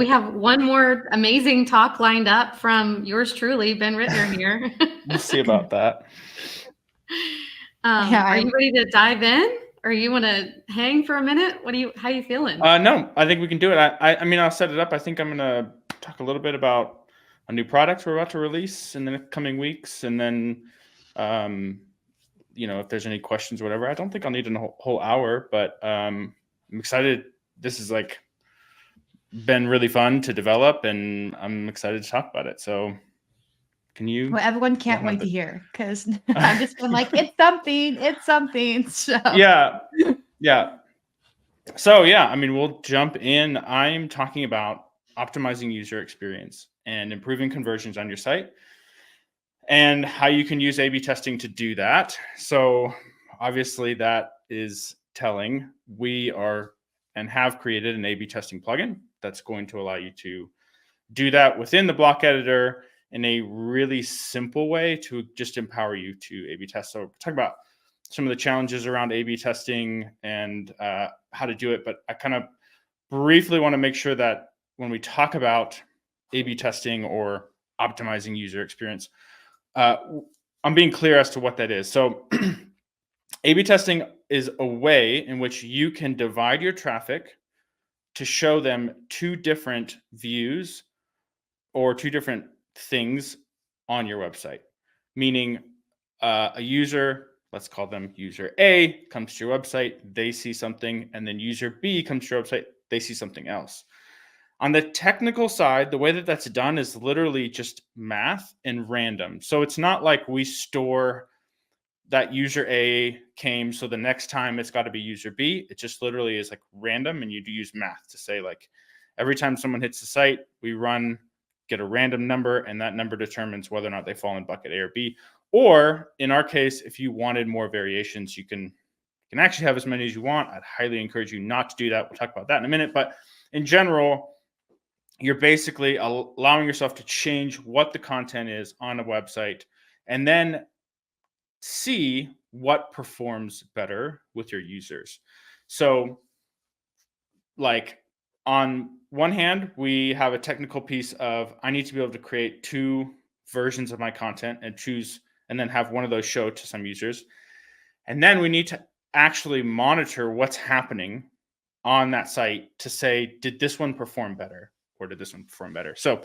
we have one more amazing talk lined up from yours truly, Ben Ritner here. We'll see about that. Are you ready to dive in, or you want to hang for a minute? How are you feeling? No, I think we can do it. I mean, I'll set it up. I think I'm going to talk a little bit about a new product we're about to release in the coming weeks. And then, if there's any questions or whatever, I don't think I'll need a whole hour, but I'm excited. This has been really fun to develop, and I'm excited to talk about it. So can you? Well, everyone can't wait to hear, because I'm just going like, it's something. So yeah. So yeah, I mean, we'll jump in. I'm talking about optimizing user experience and improving conversions on your site, and how you can use A/B testing to do that. So obviously that is telling. We are and have created an A/B testing plugin that's going to allow you to do that within the block editor in a really simple way to just empower you to A/B test. So we'll talk about some of the challenges around A/B testing and how to do it. But I kind of briefly want to make sure that when we talk about A/B testing or optimizing user experience, I'm being clear as to what that is. So A/B testing is a way in which you can divide your traffic to show them two different views or two different things on your website. Meaning a user, let's call them user A, comes to your website, they see something, and then user B comes to your website, they see something else. On the technical side, the way that that's done is literally just math and random. So it's not like we store that user A came, so the next time it's got to be user B. It just literally is random, and you do use math to say every time someone hits the site, we get a random number, and that number determines whether or not they fall in bucket A or B. Or in our case, if you wanted more variations, you can actually have as many as you want. I'd highly encourage you not to do that. We'll talk about that in a minute. But in general, you're basically allowing yourself to change what the content is on a website and then see what performs better with your users. So on one hand, we have a technical piece of I need to be able to create two versions of my content and choose and then have one of those show to some users. And then we need to actually monitor what's happening on that site to say, did this one perform better or did this one perform better? So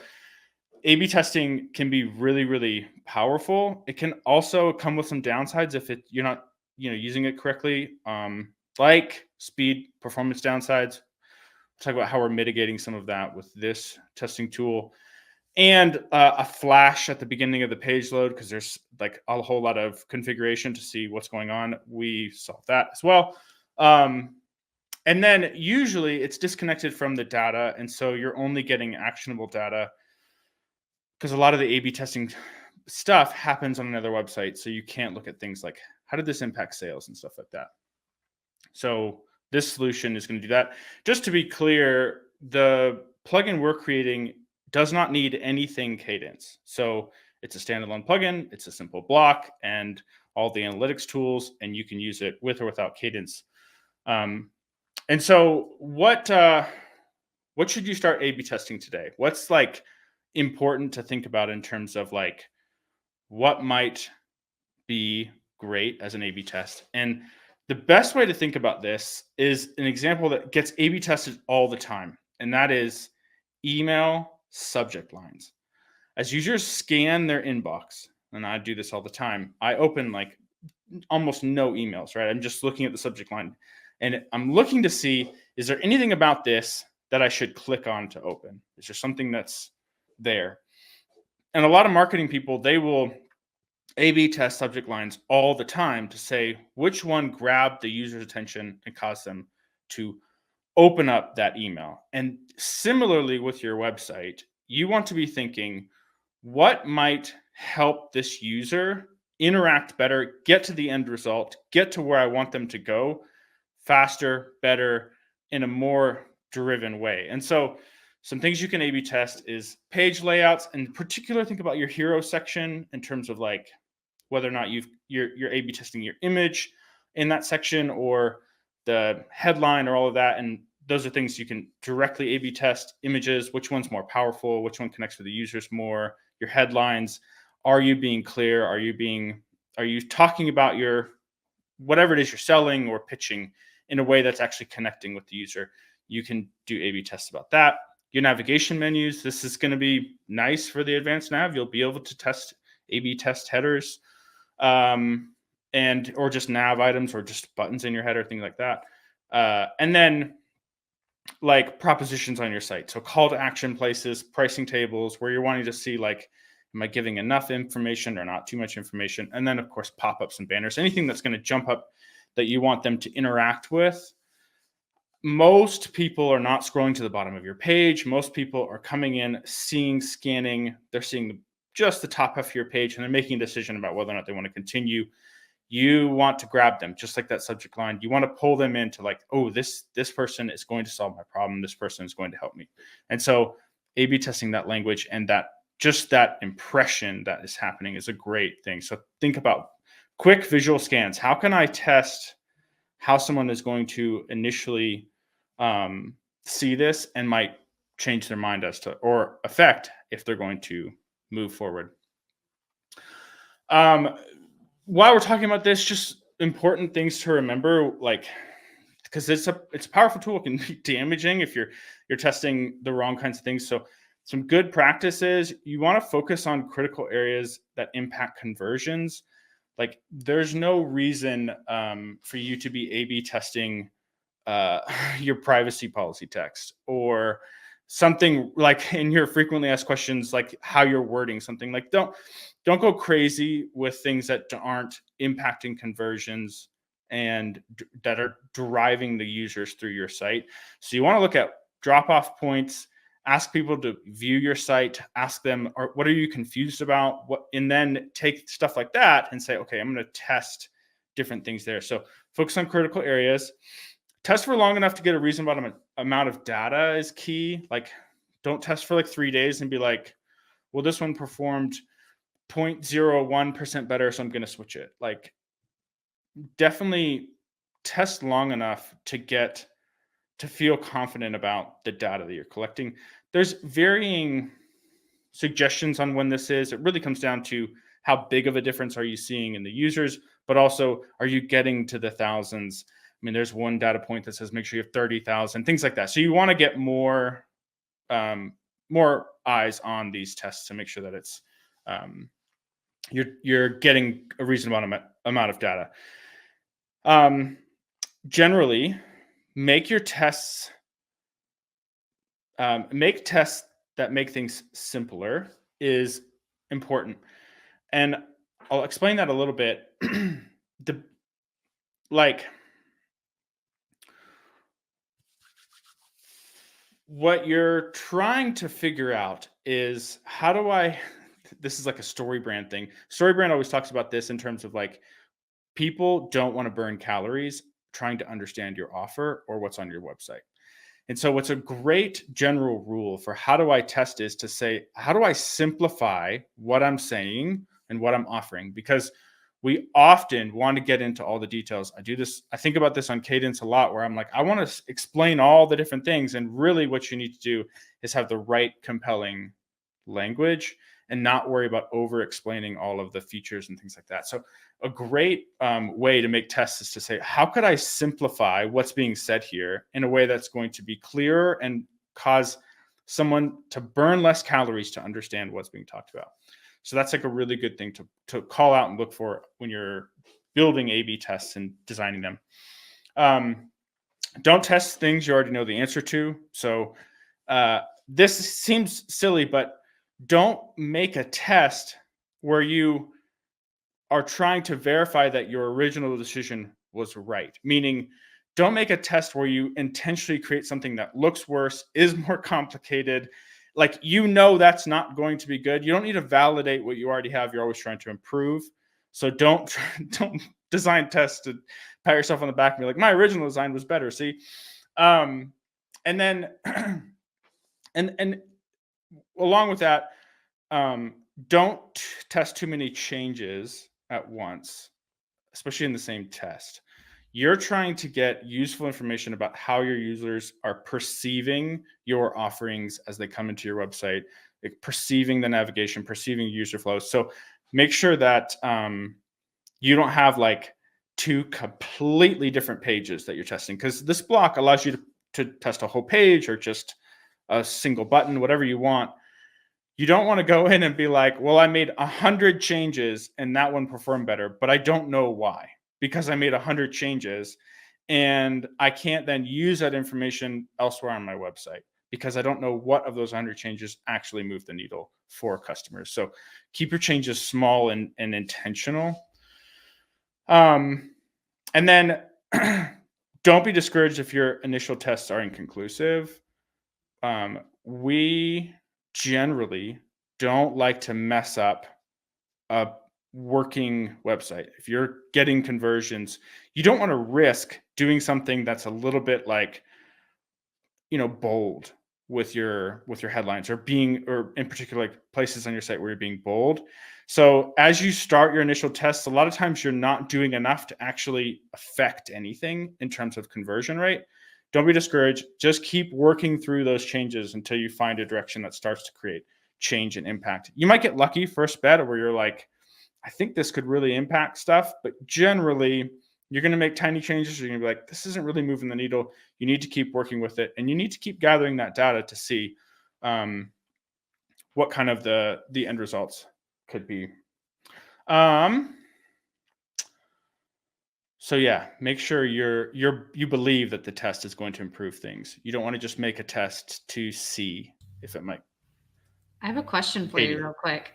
A/B testing can be really, really powerful. It can also come with some downsides if you're not using it correctly, like speed, performance downsides. We'll talk about how we're mitigating some of that with this testing tool. And a flash at the beginning of the page load, because there's a whole lot of configuration to see what's going on. We solve that as well. And then usually it's disconnected from the data. And so you're only getting actionable data because a lot of the A/B testing stuff happens on another website. So you can't look at things like, how did this impact sales and stuff like that? So this solution is going to do that. Just to be clear, the plugin we're creating does not need anything Kadence. So it's a standalone plugin. It's a simple block and all the analytics tools, and you can use it with or without Kadence. And so what should you start A/B testing today? What's important to think about in terms of what might be great as an A/B test? And the best way to think about this is an example that gets A/B tested all the time, and that is email subject lines. As users scan their inbox, and I do this all the time, I open almost no emails, right? I'm just looking at the subject line, and I'm looking to see, is there anything about this that I should click on to open? Is there something that's there? And a lot of marketing people, they will A/B test subject lines all the time to say which one grabbed the user's attention and caused them to open up that email. And similarly with your website, you want to be thinking, what might help this user interact better, get to the end result, get to where I want them to go faster, better, in a more driven way? And so some things you can A/B test is page layouts. In particular, think about your hero section in terms of whether or not you're A/B testing your image in that section or the headline or all of that. And those are things you can directly A/B test. Images, which one's more powerful, which one connects with the users more, your headlines, are you being clear? Are you talking about your whatever it is you're selling or pitching in a way that's actually connecting with the user? You can do A/B tests about that. Your navigation menus, this is going to be nice for the advanced nav. You'll be able to test A/B test headers, and or just nav items or just buttons in your header, things like that. And then like propositions on your site. So call to action places, pricing tables, where you're wanting to see like, am I giving enough information or not too much information? And then of course, pop-ups and banners, anything that's going to jump up that you want them to interact with. Most people are not scrolling to the bottom of your page. Most people are coming in, scanning, they're seeing just the top half of your page, and they're making a decision about whether or not they want to continue. You want to grab them, just like that subject line. You want to pull them into like, oh, this person is going to solve my problem. This person is going to help me. And so A/B testing that language and that just that impression that is happening is a great thing. So think about quick visual scans. How can I test how someone is going to initially see this and might change their mind as to, or affect if they're going to move forward. While we're talking about this, just important things to remember, like, because it's a powerful tool. It can be damaging if you're testing the wrong kinds of things. So some good practices, you want to focus on critical areas that impact conversions. Like there's no reason for you to be A/B testing your privacy policy text or something like in your frequently asked questions, like how you're wording something. Like don't go crazy with things that aren't impacting conversions and that are driving the users through your site. So you want to look at drop-off points, ask people to view your site, ask them, or what are you confused about? And then take stuff like that and say, okay, I'm going to test different things there. So focus on critical areas. Test for long enough to get a reasonable amount of data is key. Like don't test for like 3 days and be like, well, this one performed 0.01% better, so I'm going to switch it. Like definitely test long enough to feel confident about the data that you're collecting. There's varying suggestions on when this is. It really comes down to how big of a difference are you seeing in the users, but also are you getting to the thousands? I mean, there's one data point that says make sure you have 30,000, things like that. So you want to get more eyes on these tests to make sure that it's you're getting a reasonable amount of data. Generally, make your tests, make tests that make things simpler is important. And I'll explain that a little bit. What you're trying to figure out is how do I, this is like a StoryBrand thing. StoryBrand always talks about this in terms of like, people don't want to burn calories trying to understand your offer or what's on your website. And so what's a great general rule for how do I test is to say, how do I simplify what I'm saying and what I'm offering? Because we often want to get into all the details. I think about this on Cadence a lot, where I'm like, I want to explain all the different things. And really what you need to do is have the right compelling language and not worry about over explaining all of the features and things like that. So a great way to make tests is to say, how could I simplify what's being said here in a way that's going to be clearer and cause someone to burn less calories to understand what's being talked about? So that's like a really good thing to call out and look for when you're building A/B tests and designing them. Don't test things you already know the answer to. So this seems silly, but don't make a test where you are trying to verify that your original decision was right. Meaning, don't make a test where you intentionally create something that looks worse, is more complicated. Like, that's not going to be good. You don't need to validate what you already have. You're always trying to improve. So don't design tests to pat yourself on the back and be like, my original design was better. See? And then, and along with that, don't test too many changes at once, especially in the same test. You're trying to get useful information about how your users are perceiving your offerings as they come into your website, like perceiving the navigation, perceiving user flows. So make sure that you don't have like two completely different pages that you're testing, because this block allows you to test a whole page or just a single button, whatever you want. You don't want to go in and be like, well, I made 100 changes and that one performed better, but I don't know why, because I made 100 changes and I can't then use that information elsewhere on my website because I don't know what of those 100 changes actually move the needle for customers. So keep your changes small and intentional. And then don't be discouraged if your initial tests are inconclusive. We generally don't like to mess up a working website. If you're getting conversions, you don't want to risk doing something that's a little bit like, bold with your headlines, or in particular, like places on your site where you're being bold. So as you start your initial tests, a lot of times you're not doing enough to actually affect anything in terms of conversion rate. Don't be discouraged. Just keep working through those changes until you find a direction that starts to create change and impact. You might get lucky first bet where you're like, I think this could really impact stuff, but generally you're going to make tiny changes. You're going to be like, this isn't really moving the needle. You need to keep working with it, and you need to keep gathering that data to see what kind of the end results could be. So yeah, make sure you believe that the test is going to improve things. You don't want to just make a test to see if it might. I have a question for Katie. you real quick.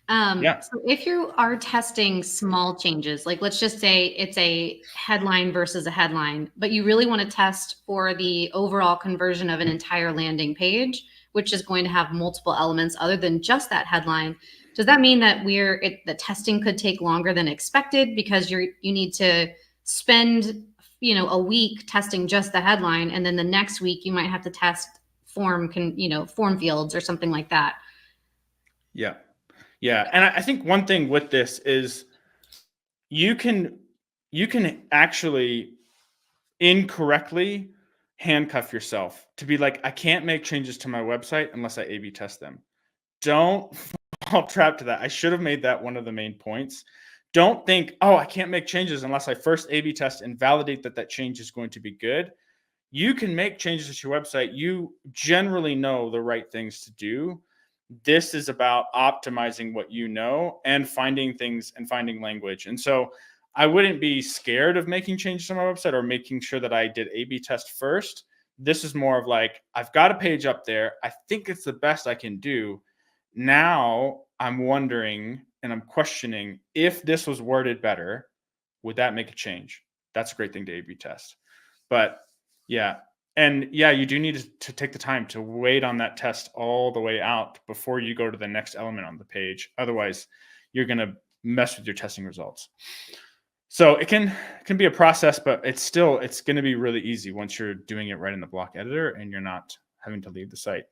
Yeah. So if you are testing small changes, like let's just say it's a headline versus a headline, but you really want to test for the overall conversion of an entire landing page, which is going to have multiple elements other than just that headline. Does that mean that the testing could take longer than expected because you need to spend, a week testing just the headline, and then the next week you might have to test form fields or something like that? Yeah. Yeah. And I think one thing with this is you can actually incorrectly handcuff yourself to be like, I can't make changes to my website unless I A/B test them. Don't fall trap to that. I should have made that one of the main points. Don't think, oh, I can't make changes unless I first A/B test and validate that change is going to be good. You can make changes to your website. You generally know the right things to do. This is about optimizing what you know and finding things and finding language. And so I wouldn't be scared of making changes to my website or making sure that I did A/B test first. This is more of like, I've got a page up there. I think it's the best I can do. Now I'm wondering and I'm questioning, if this was worded better, would that make a change? That's a great thing to A/B test. But yeah. And yeah, you do need to take the time to wait on that test all the way out before you go to the next element on the page. Otherwise, you're going to mess with your testing results. So it can be a process, but it's going to be really easy once you're doing it right in the block editor and you're not having to leave the site.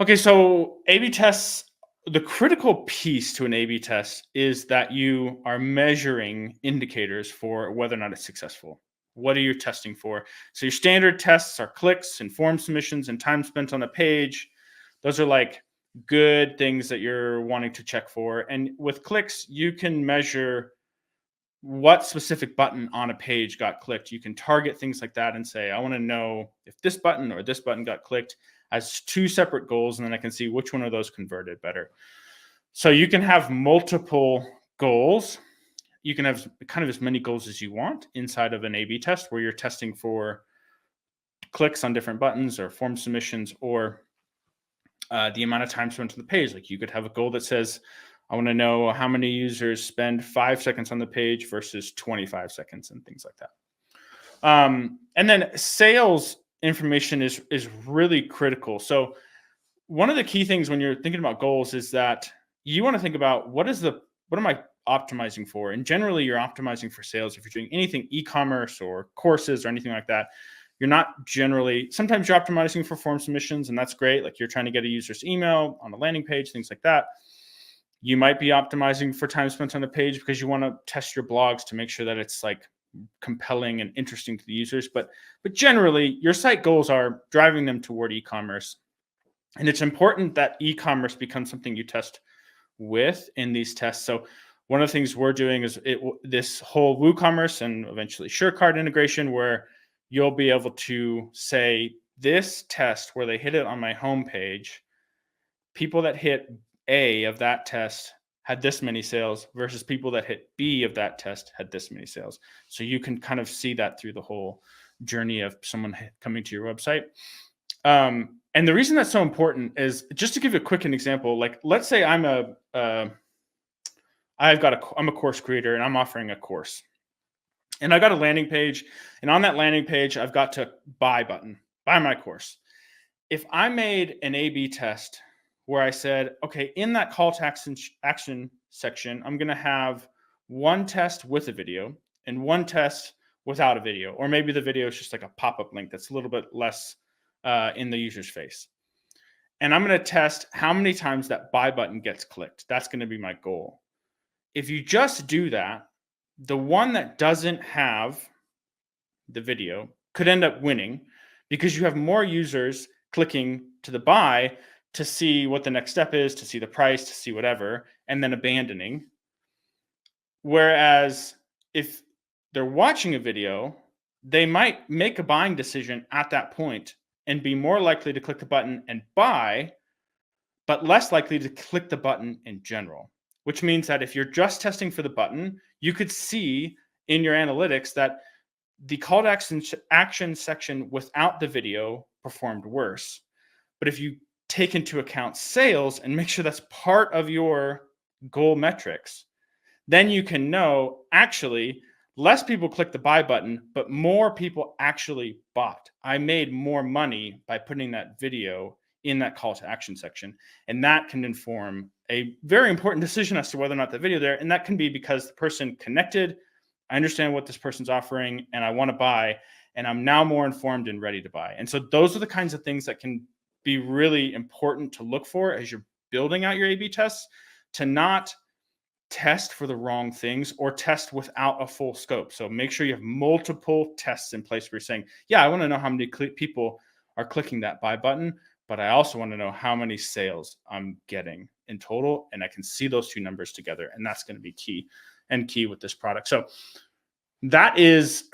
Okay, so A/B tests. The critical piece to an A/B test is that you are measuring indicators for whether or not it's successful. What are you testing for? So your standard tests are clicks and form submissions and time spent on a page. Those are like good things that you're wanting to check for. And with clicks, you can measure what specific button on a page got clicked. You can target things like that and say, I want to know if this button or this button got clicked as two separate goals, and then I can see which one of those converted better. So you can have multiple goals. You can have kind of as many goals as you want inside of an A/B test, where you're testing for clicks on different buttons or form submissions, or the amount of time spent on the page. Like you could have a goal that says, I want to know how many users spend 5 seconds on the page versus 25 seconds and things like that. And then sales information is really critical. So one of the key things when you're thinking about goals is that you want to think about what am I optimizing for? And generally you're optimizing for sales. If you're doing anything e-commerce or courses or anything like that, you're not generally, sometimes you're optimizing for form submissions, and that's great. Like you're trying to get a user's email on a landing page, things like that. You might be optimizing for time spent on the page because you want to test your blogs to make sure that it's like compelling and interesting to the users. But generally, your site goals are driving them toward e-commerce. And it's important that e-commerce becomes something you test with in these tests. So one of the things we're doing is this whole WooCommerce and eventually SureCard integration, where you'll be able to say this test where they hit it on my homepage, people that hit A of that test had this many sales versus people that hit B of that test had this many sales. So you can kind of see that through the whole journey of someone coming to your website. And the reason that's so important is, just to give you a quick example, like let's say I'm a course creator and I'm offering a course. And I got a landing page, and on that landing page, I've got to buy button, buy my course. If I made an A/B test where I said, okay, in that call to action section, I'm going to have one test with a video and one test without a video, or maybe the video is just like a pop-up link that's a little bit less in the user's face. And I'm going to test how many times that buy button gets clicked. That's going to be my goal. If you just do that, the one that doesn't have the video could end up winning because you have more users clicking to the buy to see what the next step is, to see the price, to see whatever, and then abandoning. Whereas if they're watching a video, they might make a buying decision at that point and be more likely to click the button and buy, but less likely to click the button in general. Which means that if you're just testing for the button, you could see in your analytics that the call to action section without the video performed worse. But if you take into account sales and make sure that's part of your goal metrics, then you can know actually less people click the buy button, but more people actually bought. I made more money by putting that video in that call to action section. And that can inform a very important decision as to whether or not the video there. And that can be because the person connected, I understand what this person's offering and I want to buy, and I'm now more informed and ready to buy. And so those are the kinds of things that can be really important to look for as you're building out your A/B tests, to not test for the wrong things or test without a full scope. So make sure you have multiple tests in place where you're saying, yeah, I want to know how many people are clicking that buy button, but I also want to know how many sales I'm getting in total. And I can see those two numbers together. And that's going to be key with this product. So that is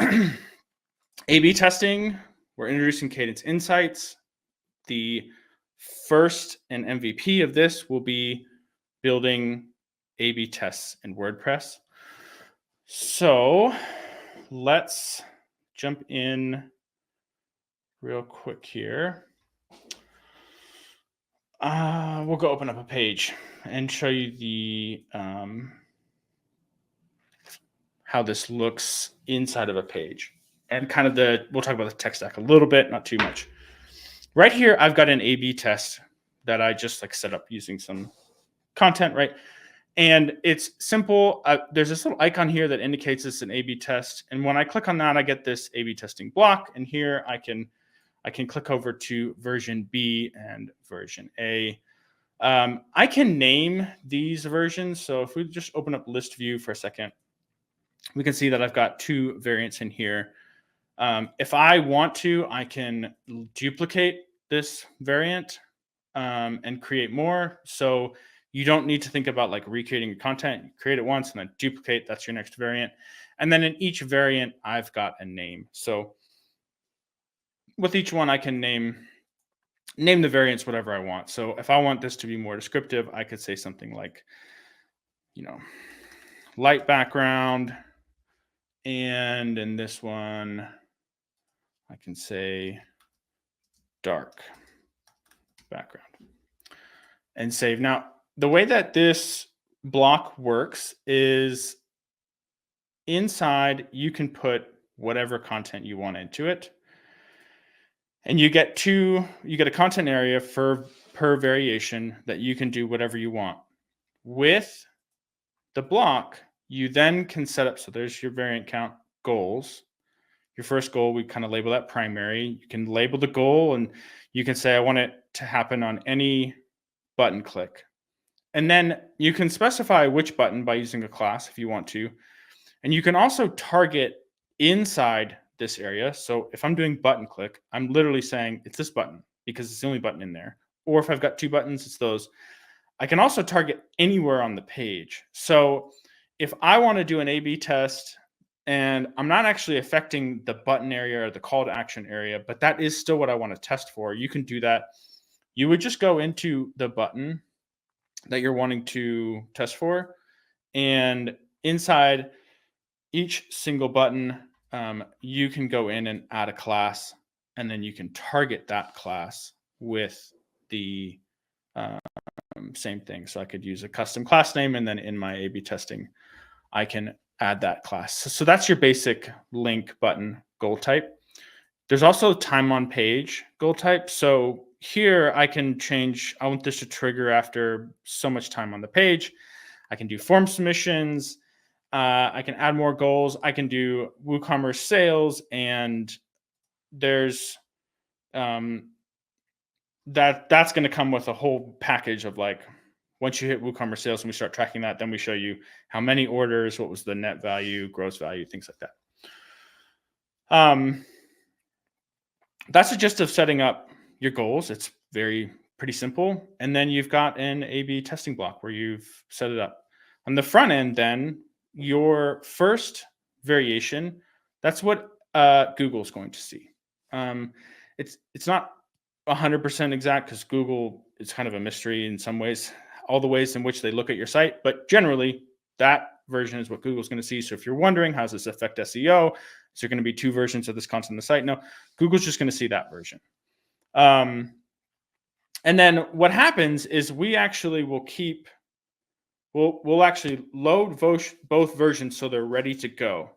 A/B testing. We're introducing Kadence Insights. The first and MVP of this will be building A/B tests in WordPress. So let's jump in real quick here. We'll go open up a page and show you the how this looks inside of a page, and kind of we'll talk about the tech stack a little bit, not too much. Right here, I've got an A/B test that I just set up using some content, right? And it's simple. There's this little icon here that indicates it's an A/B test. And when I click on that, I get this A/B testing block. And here I can click over to version B and version A. I can name these versions. So if we just open up list view for a second, we can see that I've got two variants in here. If I want to, I can duplicate this variant and create more. So you don't need to think about recreating your content. You create it once and then duplicate. That's your next variant. And then in each variant, I've got a name. So with each one, I can name the variants whatever I want. So if I want this to be more descriptive, I could say something like, light background. And in this one, I can say dark background and save. Now, the way that this block works is inside you can put whatever content you want into it. And you get a content area per variation that you can do whatever you want. With the block, you then can set up, so there's your variant count goals. Your first goal, we kind of label that primary. You can label the goal and you can say, I want it to happen on any button click. And then you can specify which button by using a class if you want to. And you can also target inside this area. So if I'm doing button click, I'm literally saying it's this button because it's the only button in there. Or if I've got 2 buttons, it's those. I can also target anywhere on the page. So if I want to do an A/B test and I'm not actually affecting the button area or the call to action area, but that is still what I want to test for, you can do that. You would just go into the button that you're wanting to test for, and inside each single button, you can go in and add a class, and then you can target that class with the same thing. So I could use a custom class name, and then in my A/B testing, I can add that class. So that's your basic link button goal type. There's also time on page goal type. So here I can change, I want this to trigger after so much time on the page. I can do form submissions. I can add more goals. I can do WooCommerce sales, and there's that's going to come with a whole package of like, once you hit WooCommerce sales and we start tracking that, then we show you how many orders, what was the net value, gross value, things like that. That's the gist of setting up your goals. It's pretty simple. And then you've got an A/B testing block where you've set it up. On the front end, then your first variation, that's what Google's going to see. It's not 100% exact because Google is kind of a mystery in some ways, all the ways in which they look at your site, but generally that version is what Google's going to see. So if you're wondering, how does this affect SEO? Is there going to be 2 versions of this content on the site? No, Google's just going to see that version. And then what happens is we actually will keep, we'll actually load both versions so they're ready to go.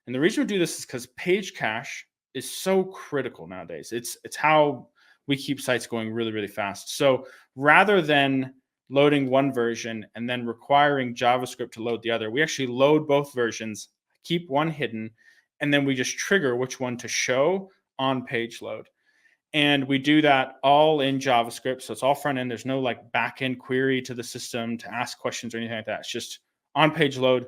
And the reason we do this is because page cache is so critical nowadays. It's how we keep sites going really, really fast. So rather than loading one version and then requiring JavaScript to load the other, we actually load both versions, keep one hidden, and then we just trigger which one to show on page load. And we do that all in JavaScript. So it's all front end. There's no like back end query to the system to ask questions or anything like that. It's just on page load,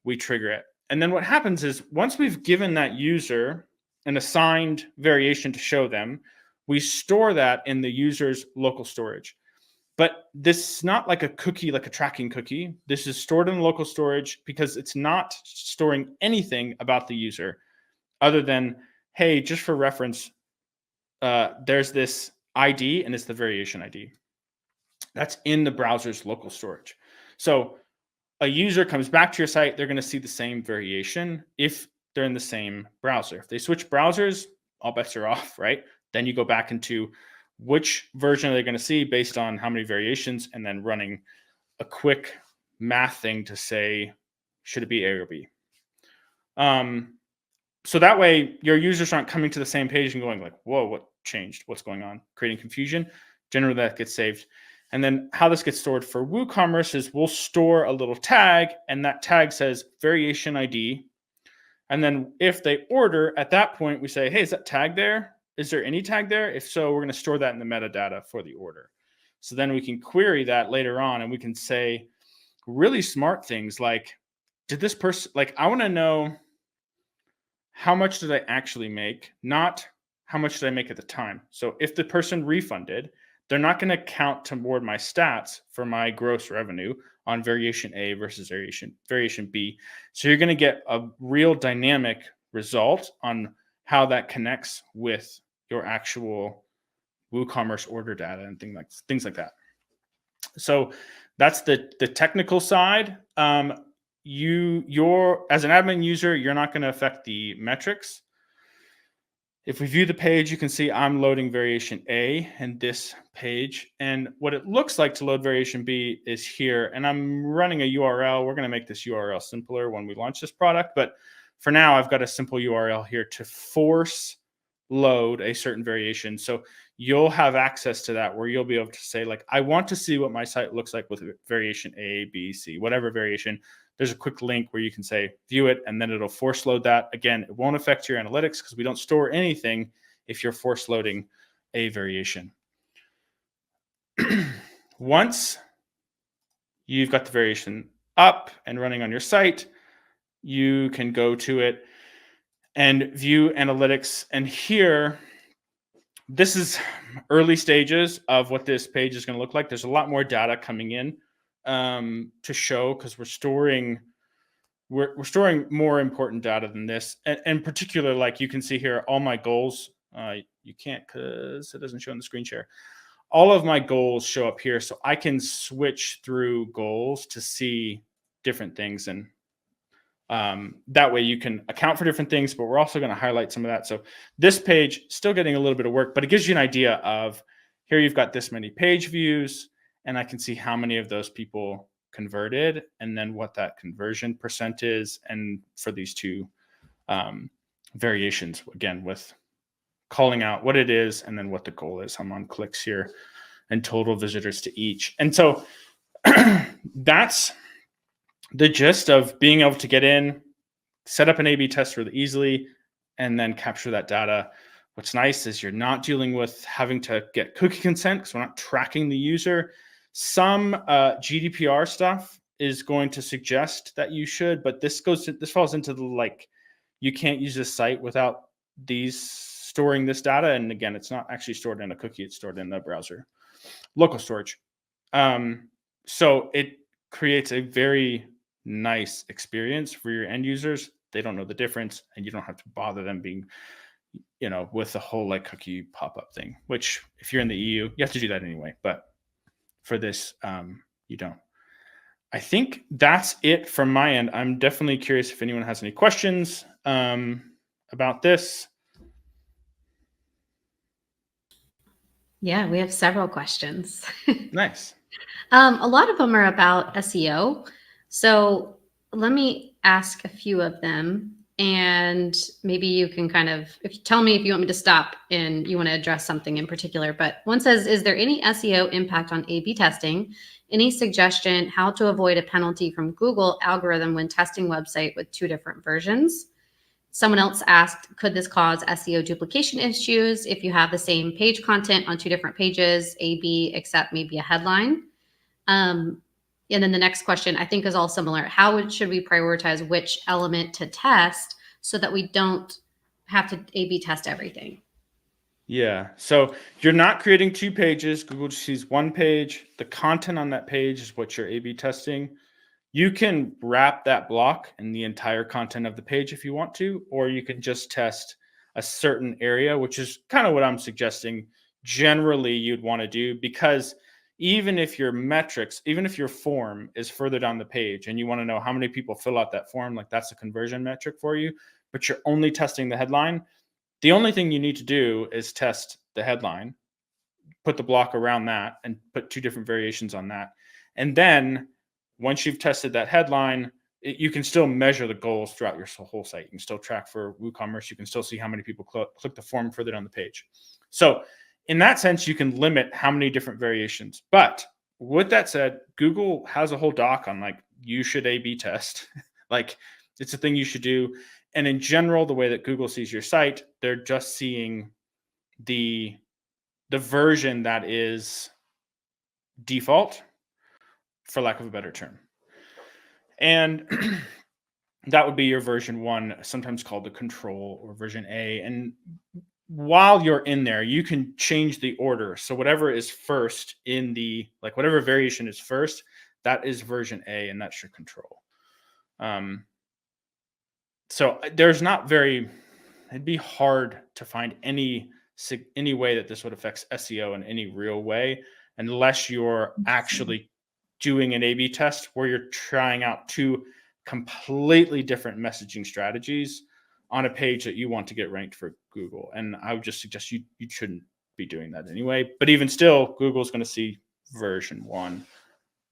we trigger it. And then what happens is once we've given that user an assigned variation to show them, we store that in the user's local storage. But this is not like a cookie, like a tracking cookie. This is stored in local storage because it's not storing anything about the user other than, hey, just for reference, there's this ID and it's the variation ID. That's in the browser's local storage. So a user comes back to your site, they're going to see the same variation if they're in the same browser. If they switch browsers, all bets are off, right? Then you go back into which version are they going to see based on how many variations, and then running a quick math thing to say, should it be A or B? So that way your users aren't coming to the same page and going like, whoa, what changed? What's going on? Creating confusion. Generally that gets saved. And then how this gets stored for WooCommerce is we'll store a little tag, and that tag says variation ID. And then if they order, at that point we say, hey, is that tag there? Is there any tag there? If so, we're going to store that in the metadata for the order. So then we can query that later on, and we can say really smart things like, did this person, like, I want to know how much did I actually make, not how much did I make at the time. So if the person refunded, they're not going to count toward my stats for my gross revenue on variation A versus variation B. So you're going to get a real dynamic result on how that connects with your actual WooCommerce order data and things like that. So that's the technical side. You're as an admin user, you're not going to affect the metrics. If we view the page, you can see I'm loading variation A in this page. And what it looks like to load variation B is here. And I'm running a URL. We're going to make this URL simpler when we launch this product. But for now, I've got a simple URL here to force load a certain variation. So you'll have access to that where you'll be able to say, like, I want to see what my site looks like with variation A, B, C, whatever variation. There's a quick link where you can say, view it, and then it'll force load that. Again, it won't affect your analytics because we don't store anything if you're force loading a variation. Once you've got the variation up and running on your site, you can go to it and view analytics. And here, this is early stages of what this page is going to look like. There's a lot more data coming in to show, because we're storing more important data than this. And in particular, like you can see here, all my goals, you can't because it doesn't show on the screen share. All of my goals show up here, so I can switch through goals to see different things. And that way you can account for different things, but we're also going to highlight some of that. So this page still getting a little bit of work, but it gives you an idea of, here you've got this many page views, and I can see how many of those people converted, and then what that conversion percent is. And for these two variations, again, with calling out what it is and then what the goal is. I'm on clicks here and total visitors to each. And so that's the gist of being able to get in, set up an A/B test really easily, and then capture that data. What's nice is you're not dealing with having to get cookie consent, because we're not tracking the user. Some GDPR stuff is going to suggest that you should, but this falls into the, like, you can't use this site without storing this data. And again, it's not actually stored in a cookie, it's stored in the browser, local storage. So it creates a very nice experience for your end users. They don't know the difference, and you don't have to bother them being, with the whole like cookie pop-up thing, which if you're in the EU, you have to do that anyway. But for this, you don't. I think that's it from my end. I'm definitely curious if anyone has any questions about this. Yeah, we have several questions. Nice. A lot of them are about SEO. So let me ask a few of them, and maybe you can tell me if you want me to stop and you want to address something in particular. But one says, is there any SEO impact on A/B testing? Any suggestion how to avoid a penalty from Google algorithm when testing website with two different versions? Someone else asked, could this cause SEO duplication issues if you have the same page content on two different pages, A/B, except maybe a headline? And then the next question, I think, is all similar. How should we prioritize which element to test so that we don't have to A/B test everything? Yeah. So you're not creating two pages. Google just sees one page. The content on that page is what you're A/B testing. You can wrap that block in the entire content of the page if you want to, or you can just test a certain area, which is kind of what I'm suggesting generally you'd want to do, because even if your metrics, even if your form is further down the page and you want to know how many people fill out that form, like that's a conversion metric for you, but you're only testing the headline, the only thing you need to do is test the headline, put the block around that, and put two different variations on that. And then once you've tested that headline, you can still measure the goals throughout your whole site. You can still track for WooCommerce. You can still see how many people click the form further down the page. So in that sense, you can limit how many different variations. But with that said, Google has a whole doc on like, you should A/B test. Like, it's a thing you should do. And in general, the way that Google sees your site, they're just seeing the version that is default, for lack of a better term. And that would be your version 1, sometimes called the control, or version A. And while you're in there, you can change the order. So whatever is first in the, like whatever variation is first, that is version A, and that's your control. So there's not it'd be hard to find any way that this would affect SEO in any real way, unless you're actually doing an A/B test where you're trying out two completely different messaging strategies on a page that you want to get ranked for Google. And I would just suggest you shouldn't be doing that anyway. But even still, Google's going to see version 1.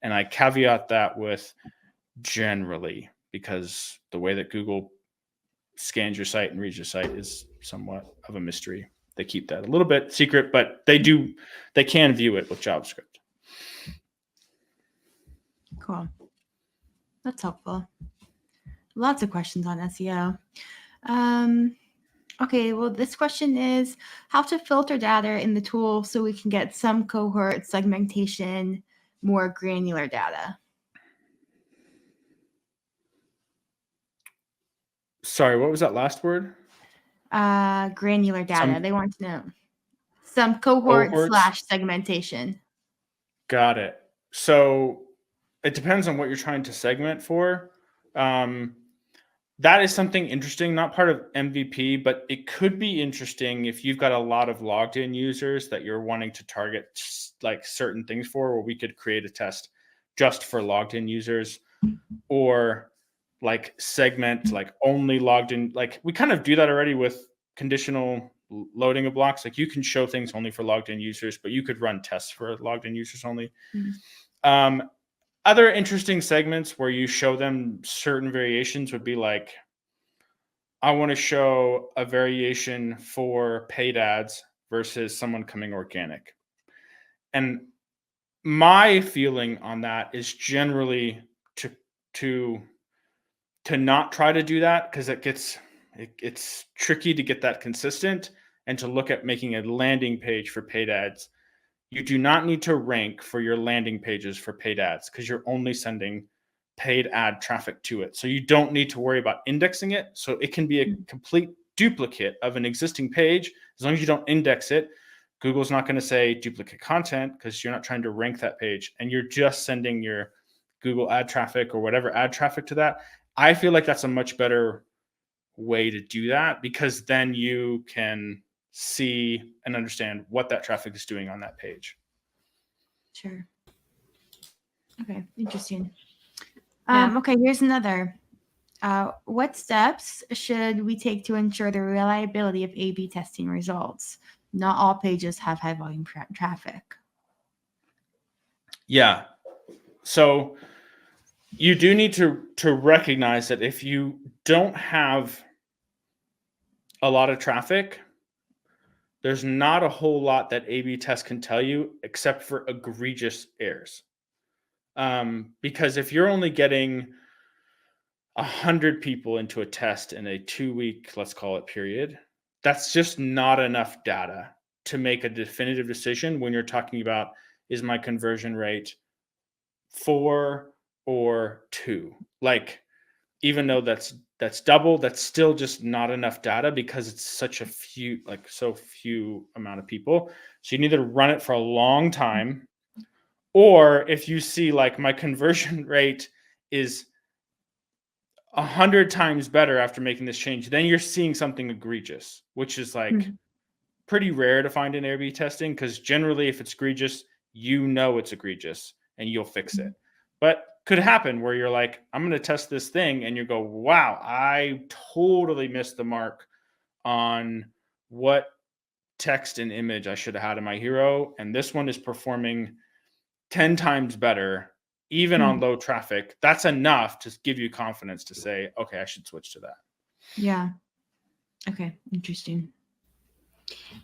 And I caveat that with generally, because the way that Google scans your site and reads your site is somewhat of a mystery. They keep that a little bit secret, but they can view it with JavaScript. Cool. That's helpful. Lots of questions on SEO. Okay, well, this question is how to filter data in the tool so we can get some cohort segmentation, more granular data. Sorry, what was that last word? Granular data. Some They want to know some cohort cohorts. / segmentation. Got it. So it depends on what you're trying to segment for. That is something interesting, not part of MVP, but it could be interesting if you've got a lot of logged in users that you're wanting to target like certain things for, where we could create a test just for logged in users, or like segment like only logged in. Like we kind of do that already with conditional loading of blocks. Like you can show things only for logged in users, but you could run tests for logged in users only. Mhm. Other interesting segments where you show them certain variations would be like, I want to show a variation for paid ads versus someone coming organic. And my feeling on that is generally to not try to do that, because it's tricky to get that consistent, and to look at making a landing page for paid ads. You do not need to rank for your landing pages for paid ads, because you're only sending paid ad traffic to it. So you don't need to worry about indexing it. So it can be a complete duplicate of an existing page. As long as you don't index it, Google's not going to say duplicate content, because you're not trying to rank that page, and you're just sending your Google ad traffic or whatever ad traffic to that. I feel like that's a much better way to do that, because then you can see and understand what that traffic is doing on that page. Sure. Okay, interesting. Yeah. Okay, here's another. What steps should we take to ensure the reliability of A/B testing results? Not all pages have high volume traffic. Yeah. So you do need to recognize that if you don't have a lot of traffic, there's not a whole lot that A/B test can tell you except for egregious errors. Because if you're only getting 100 people into a test in a 2-week, let's call it, period, that's just not enough data to make a definitive decision when you're talking about, is my conversion rate 4 or 2? Like, even though that's double, that's still just not enough data, because it's such a few, like so few amount of people. So you need to run it for a long time. Or if you see like my conversion rate is 100 times better after making this change, then you're seeing something egregious, which is like pretty rare to find in A/B testing, because generally if it's egregious, you know it's egregious and you'll fix it. But could happen where you're like, I'm going to test this thing, and you go, wow, I totally missed the mark on what text and image I should have had in my hero, and this one is performing 10 times better even on low traffic. That's enough to give you confidence to say, okay, I should switch to that. Yeah. Okay, interesting.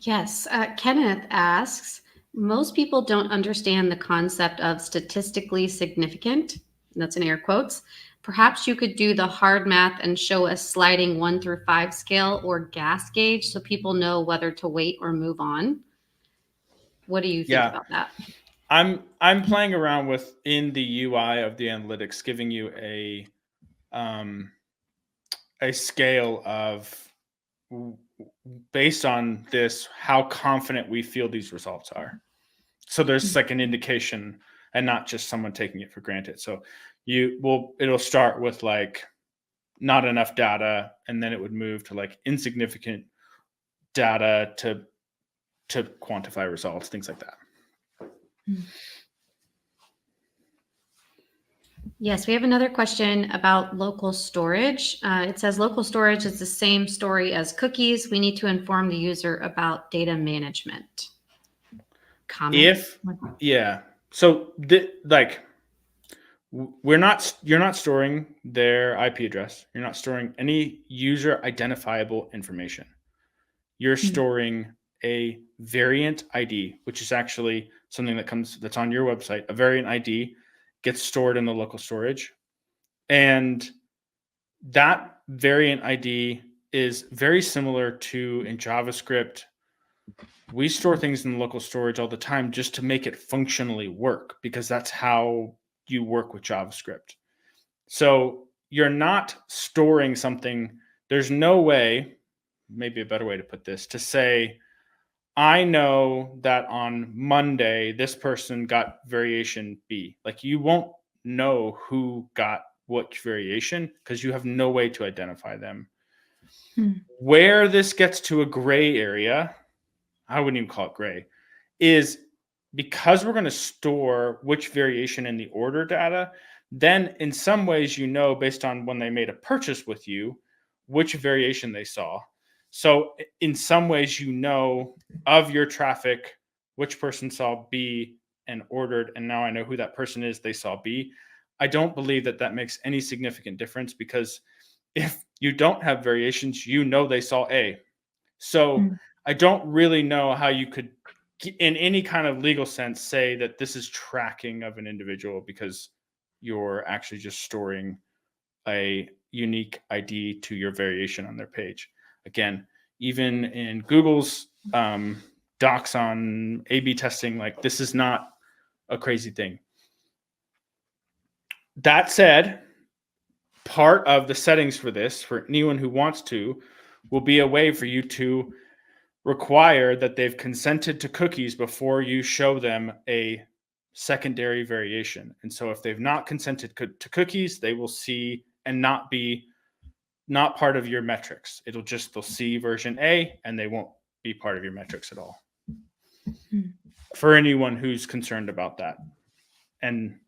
Yes. Kenneth asks, most people don't understand the concept of statistically significant. That's in air quotes. Perhaps you could do the hard math and show a sliding 1 through 5 scale or gas gauge so people know whether to wait or move on. What do you think about that? I'm playing around with, in the UI of the analytics, giving you a scale of, based on this, how confident we feel these results are. So there's like an indication, and not just someone taking it for granted. So it'll start with like not enough data, and then it would move to like insignificant data to quantify results, things like that. Yes, we have another question about local storage. It says local storage is the same story as cookies. We need to inform the user about data management. Comment? So you're not storing their IP address. You're not storing any user identifiable information. You're storing a variant ID, which is actually something that's on your website. A variant ID gets stored in the local storage, and that variant ID is very similar to, in JavaScript, we store things in the local storage all the time just to make it functionally work, because that's how you work with JavaScript. So you're not storing something there's no way, maybe a better way to put this, to say, I know that on Monday, this person got variation B. Like, you won't know who got what variation because you have no way to identify them. Where this gets to a gray area, I wouldn't even call it gray, is because we're going to store which variation in the order data, then in some ways, based on when they made a purchase with you, which variation they saw. So in some ways, of your traffic, which person saw B and ordered, and now I know who that person is, they saw B. I don't believe that makes any significant difference, because if you don't have variations, they saw A. So I don't really know how you could, in any kind of legal sense, say that this is tracking of an individual, because you're actually just storing a unique ID to your variation on their page. Again, even in Google's docs on A/B testing, like, this is not a crazy thing. That said, part of the settings for this, for anyone who wants to, will be a way for you to require that they've consented to cookies before you show them a secondary variation. And so if they've not consented to cookies, they will see and not part of your metrics. They'll see version A and they won't be part of your metrics at all. For anyone who's concerned about that. And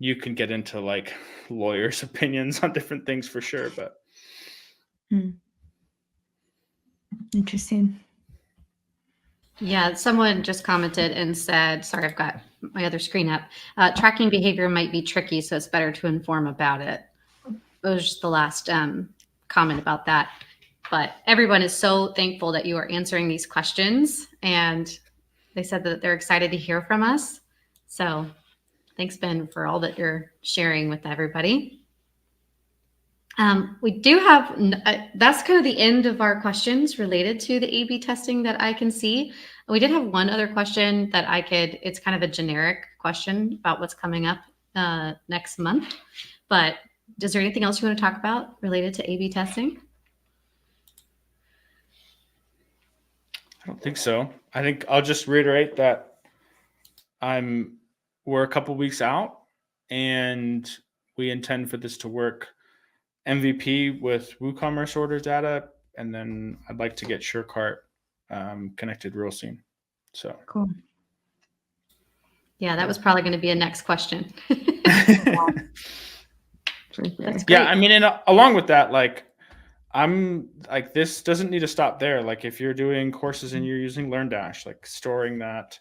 you can get into like lawyers' opinions on different things for sure, but Interesting. Yeah, someone just commented and said, sorry, I've got my other screen up. Tracking behavior might be tricky, so it's better to inform about it. It was just the last comment about that. But everyone is so thankful that you are answering these questions, and they said that they're excited to hear from us. So thanks, Ben, for all that you're sharing with everybody. We do have, that's kind of the end of our questions related to the A/B testing that I can see. We did have one other question that it's kind of a generic question about what's coming up next month. But is there anything else you want to talk about related to A/B testing? I don't think so. I think I'll just reiterate that we're a couple weeks out, and we intend for this to work MVP with WooCommerce order data, and then I'd like to get SureCart connected real soon. So cool. Yeah, that was probably going to be a next question. Yeah, I mean, and along with that, like, I'm like, this doesn't need to stop there. Like, if you're doing courses and you're using LearnDash, like storing that,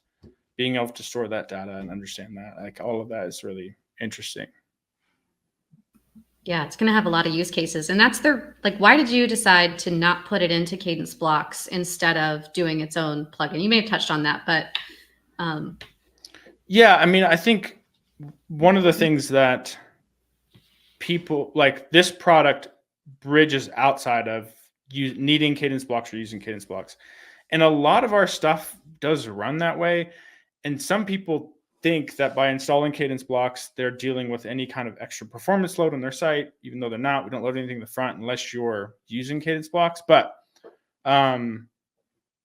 being able to store that data and understand that, like, all of that is really interesting. Yeah, it's going to have a lot of use cases. And that's why did you decide to not put it into Cadence Blocks instead of doing its own plugin? You may have touched on that, but. Yeah, I mean, I think one of the things that people like, this product bridges outside of you needing Cadence Blocks or using Cadence Blocks. And a lot of our stuff does run that way. And some people think that by installing Cadence Blocks, they're dealing with any kind of extra performance load on their site, even though they're not. We don't load anything in the front unless you're using Cadence Blocks. But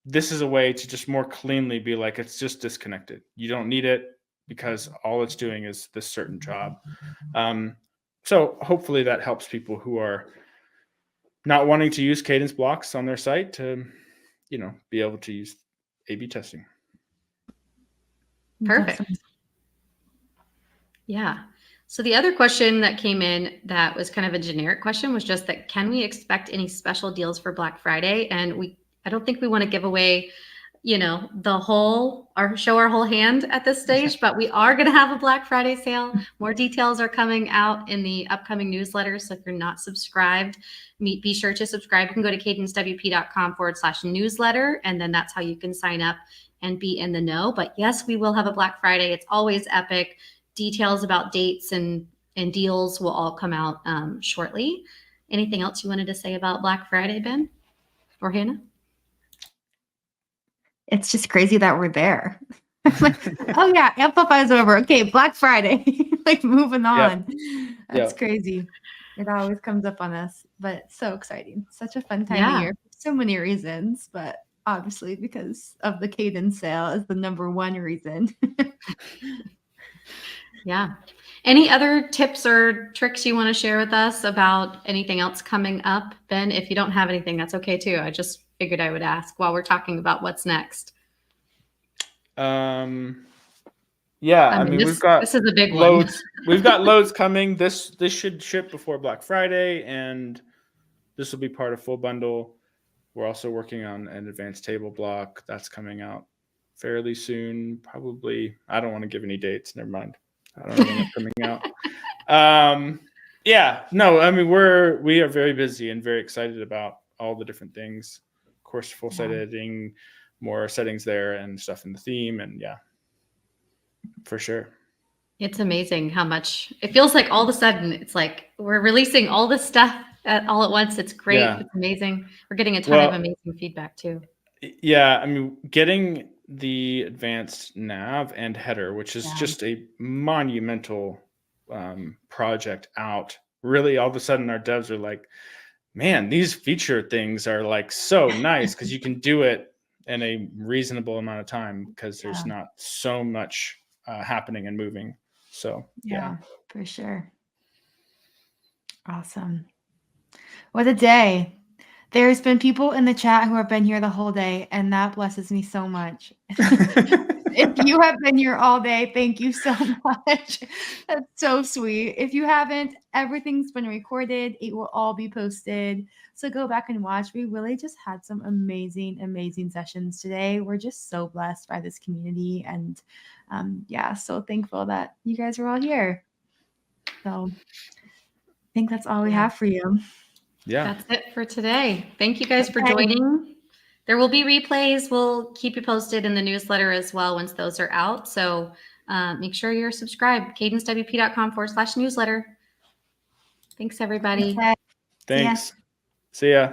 this is a way to just more cleanly be like, it's just disconnected. You don't need it because all it's doing is this certain job. So hopefully that helps people who are not wanting to use Cadence Blocks on their site to, be able to use A/B testing. Perfect. Yeah. So the other question that came in that was kind of a generic question was just that, can we expect any special deals for Black Friday? And I don't think we want to give away, our whole hand at this stage, but we are going to have a Black Friday sale. More details are coming out in the upcoming newsletter. So if you're not subscribed, be sure to subscribe. You can go to cadencewp.com/newsletter, and then that's how you can sign up and be in the know. But yes, we will have a Black Friday. It's always epic. Details about dates and deals will all come out shortly. Anything else you wanted to say about Black Friday, Ben or Hannah? It's just crazy that we're there. Like, oh yeah, Amplify is over. Okay, Black Friday. Like, moving on. That's crazy. It always comes up on us, but it's so exciting. Such a fun time of Yeah. year for so many reasons, but obviously because of the Cadence sale is the number one reason. Yeah. Any other tips or tricks you want to share with us about anything else coming up, Ben? If you don't have anything, that's okay too. I just figured I would ask while we're talking about what's next. Yeah, I mean, we've got this is a big loads. We've got loads coming. This should ship before Black Friday, and this will be part of full bundle. We're also working on an advanced table block that's coming out fairly soon. Probably, I don't want to give any dates. Never mind. I don't know when it's coming out. Yeah, no, I mean we are very busy and very excited about all the different things. Of course, full site editing, more settings there, and stuff in the theme, and yeah, for sure. It's amazing how much it feels like all of a sudden it's like we're releasing all this stuff all at once. It's great. Yeah. It's amazing. We're getting a ton of amazing feedback too. Yeah, I mean, getting the advanced nav and header, which is just a monumental project out. Really, all of a sudden, our devs are like, man, these feature things are like so nice because you can do it in a reasonable amount of time because there's not so much happening and moving. So, yeah, for sure. Awesome. What a day. There's been people in the chat who have been here the whole day, and that blesses me so much. If you have been here all day, thank you so much. That's so sweet. If you haven't, everything's been recorded. It will all be posted. So go back and watch. We really just had some amazing, amazing sessions today. We're just so blessed by this community. And so thankful that you guys are all here. So I think that's all we have for you. Yeah. That's it for today. Thank you guys for joining. There will be replays. We'll keep you posted in the newsletter as well once those are out. So make sure you're subscribed. KadenceWP.com/newsletter. Thanks, everybody. Thanks. See ya.